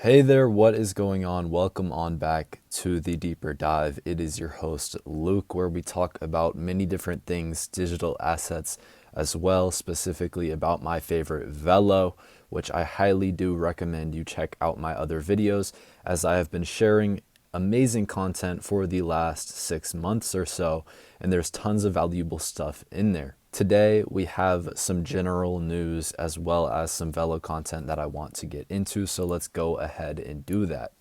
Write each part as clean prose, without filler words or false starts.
Hey there, what is going on? Welcome on back to the Deeper Dive. It is your host, Luke, where we talk about many different things, digital assets as well, specifically about my favorite Velo, which I highly do recommend you check out my other videos, as I have been sharing amazing content for the last 6 months or so, and there's tons of valuable stuff in there. Today, we have some general news as well as some Velo content that I want to get into, so let's go ahead and do that.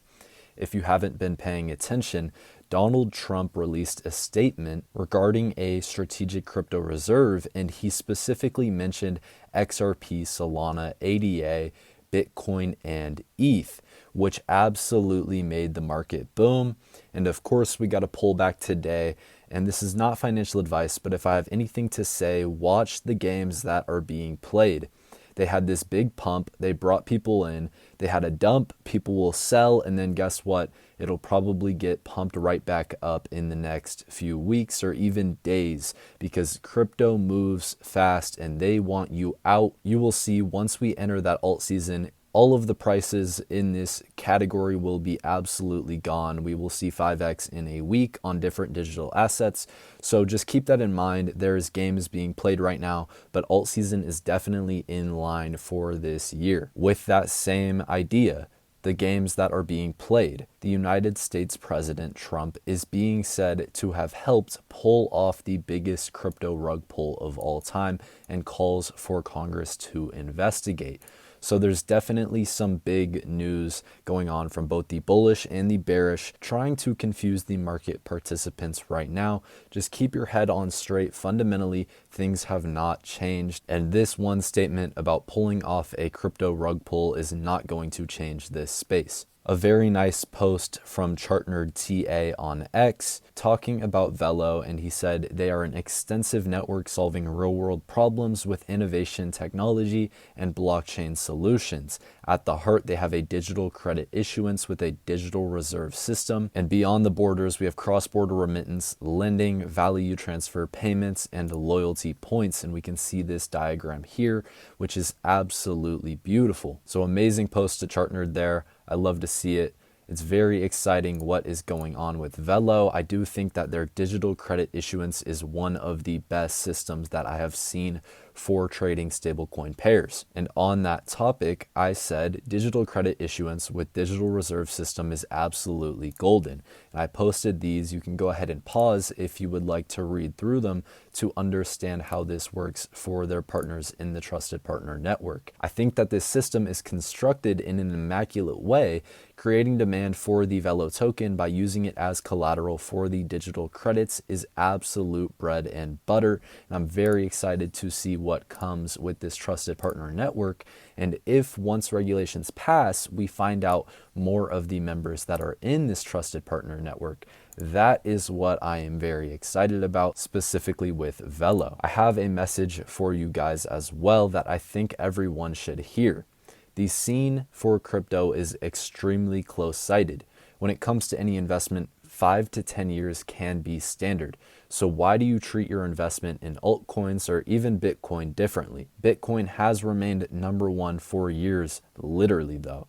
If you haven't been paying attention, Donald Trump released a statement regarding a strategic crypto reserve, and he specifically mentioned XRP, Solana, ADA, Bitcoin, and ETH, which absolutely made the market boom. And of course, we got a pullback today. And this is not financial advice, but if I have anything to say, watch the games that are being played. They had this big pump, they brought people in, they had a dump, people will sell, and then guess what? It'll probably get pumped right back up in the next few weeks or even days, because crypto moves fast and they want you out. You will see once we enter that alt season, all of the prices in this category will be absolutely gone. We will see 5x in a week on different digital assets. So just keep that in mind. There's games being played right now, but alt season is definitely in line for this year. With that same idea, the games that are being played, the United States President Trump is being said to have helped pull off the biggest crypto rug pull of all time and calls for Congress to investigate. So there's definitely some big news going on from both the bullish and the bearish, trying to confuse the market participants right now. Just keep your head on straight. Fundamentally, things have not changed. And this one statement about pulling off a crypto rug pull is not going to change this space. A very nice post from Chartnerd TA on X talking about Velo, and he said they are an extensive network solving real-world problems with innovation technology and blockchain solutions. At the heart, they have a digital credit issuance with a digital reserve system, and beyond the borders, we have cross-border remittance, lending, value transfer payments, and loyalty points, and we can see this diagram here, which is absolutely beautiful. So amazing post to Chartnerd there. I love to see it. It's very exciting what is going on with Velo. I do think that their digital credit issuance is one of the best systems that I have seen for trading stablecoin pairs. And on that topic, I said digital credit issuance with digital reserve system is absolutely golden. And I posted these. You can go ahead and pause if you would like to read through them to understand how this works for their partners in the Trusted Partner Network. I think that this system is constructed in an immaculate way, creating demand for the Velo token by using it as collateral for the digital credits is absolute bread and butter. And I'm very excited to see what comes with this Trusted Partner Network. And if once regulations pass, we find out more of the members that are in this Trusted Partner Network, that is what I am very excited about, specifically with Velo. I have a message for you guys as well that I think everyone should hear. The scene for crypto is extremely close-sighted. When it comes to any investment, 5 to 10 years can be standard. So why do you treat your investment in altcoins or even Bitcoin differently? Bitcoin has remained number one for years, literally though.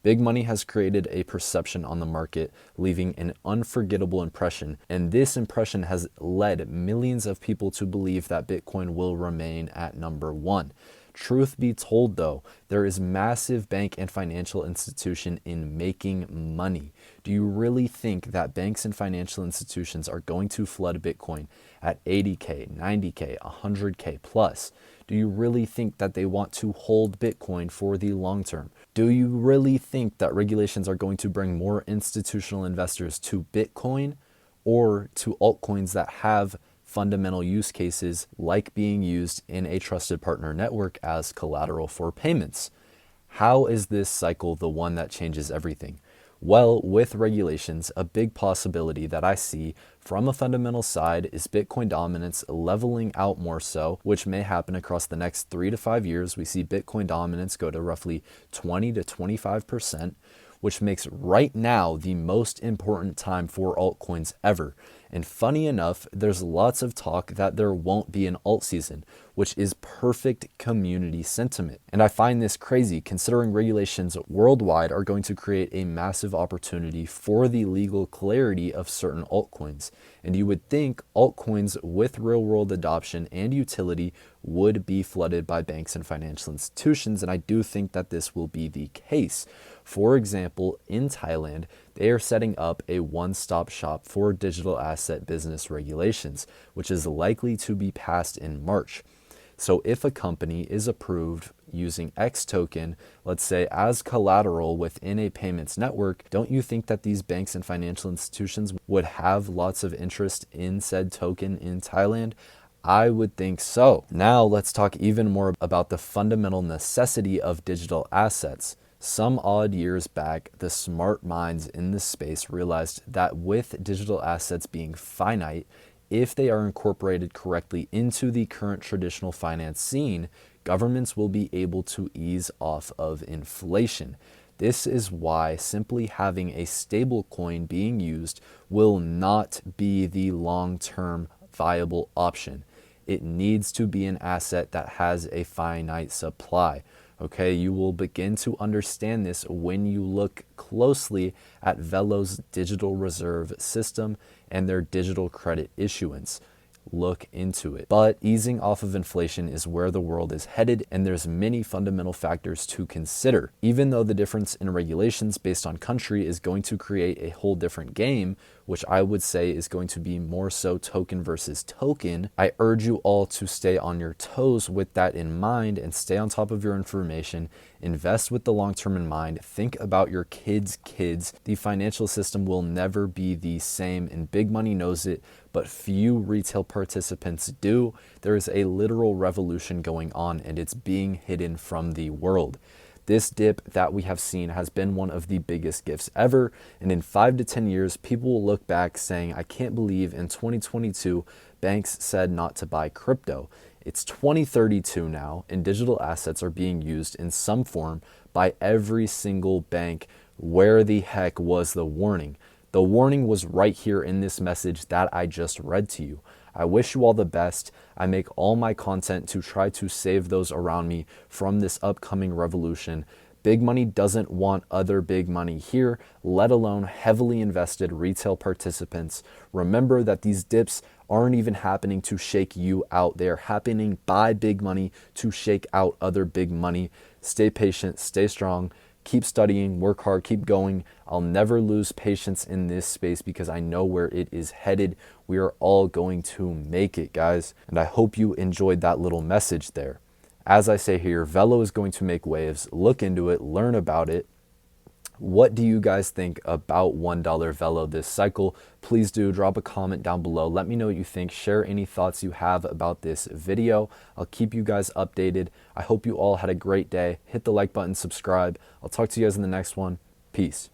Big money has created a perception on the market, leaving an unforgettable impression, and this impression has led millions of people to believe that Bitcoin will remain at number one. Truth be told though, there is massive bank and financial institution in making money. Do you really think that banks and financial institutions are going to flood Bitcoin at 80K, 90K, 100K plus? Do you really think that they want to hold Bitcoin for the long term? Do you really think that regulations are going to bring more institutional investors to Bitcoin or to altcoins that have fundamental use cases like being used in a trusted partner network as collateral for payments? How is this cycle the one that changes everything? Well, with regulations, a big possibility that I see from a fundamental side is Bitcoin dominance leveling out more so, which may happen across the next 3 to 5 years. We see Bitcoin dominance go to roughly 20 to 25%, which makes right now the most important time for altcoins ever. And funny enough, there's lots of talk that there won't be an alt season. which is perfect community sentiment. And I find this crazy considering regulations worldwide are going to create a massive opportunity for the legal clarity of certain altcoins. And you would think altcoins with real-world adoption and utility would be flooded by banks and financial institutions, and I do think that this will be the case. For example, in Thailand, they are setting up a one-stop shop for digital asset business regulations, which is likely to be passed in March. So if a company is approved using X token, let's say as collateral within a payments network, don't you think that these banks and financial institutions would have lots of interest in said token in Thailand? I would think so. Now let's talk even more about the fundamental necessity of digital assets. Some odd years back, the smart minds in this space realized that with digital assets being finite, if they are incorporated correctly into the current traditional finance scene, governments will be able to ease off of inflation. This is why simply having a stable coin being used will not be the long-term viable option. It needs to be an asset that has a finite supply. Okay, you will begin to understand this when you look closely at Velo's digital reserve system and their digital credit issuance. Look into it. But easing off of inflation is where the world is headed, and there's many fundamental factors to consider. Even though the difference in regulations based on country is going to create a whole different game, which I would say is going to be more so token versus token, I urge you all to stay on your toes with that in mind and stay on top of your information. Invest with the long term in mind. Think about your kids' kids. The financial system will never be the same, and big money knows it, but few retail participants do. There is a literal revolution going on, and it's being hidden from the world. This dip that we have seen has been one of the biggest gifts ever, and in 5 to 10 years, people will look back saying, I can't believe in 2022, banks said not to buy crypto. It's 2032 now, and digital assets are being used in some form by every single bank. Where the heck was the warning? The warning was right here in this message that I just read to you. I wish you all the best. I make all my content to try to save those around me from this upcoming revolution. Big money doesn't want other big money here, let alone heavily invested retail participants. Remember that these dips aren't even happening to shake you out. They're happening by big money to shake out other big money. Stay patient, stay strong. Keep studying, work hard, keep going. I'll never lose patience in this space because I know where it is headed. We are all going to make it, guys. And I hope you enjoyed that little message there. As I say here, Velo is going to make waves. Look into it, learn about it. What do you guys think about $1 Velo this cycle? Please do drop a comment down below. Let me know what you think. Share any thoughts you have about this video. I'll keep you guys updated. I hope you all had a great day. Hit the like button, subscribe. I'll talk to you guys in the next one. Peace.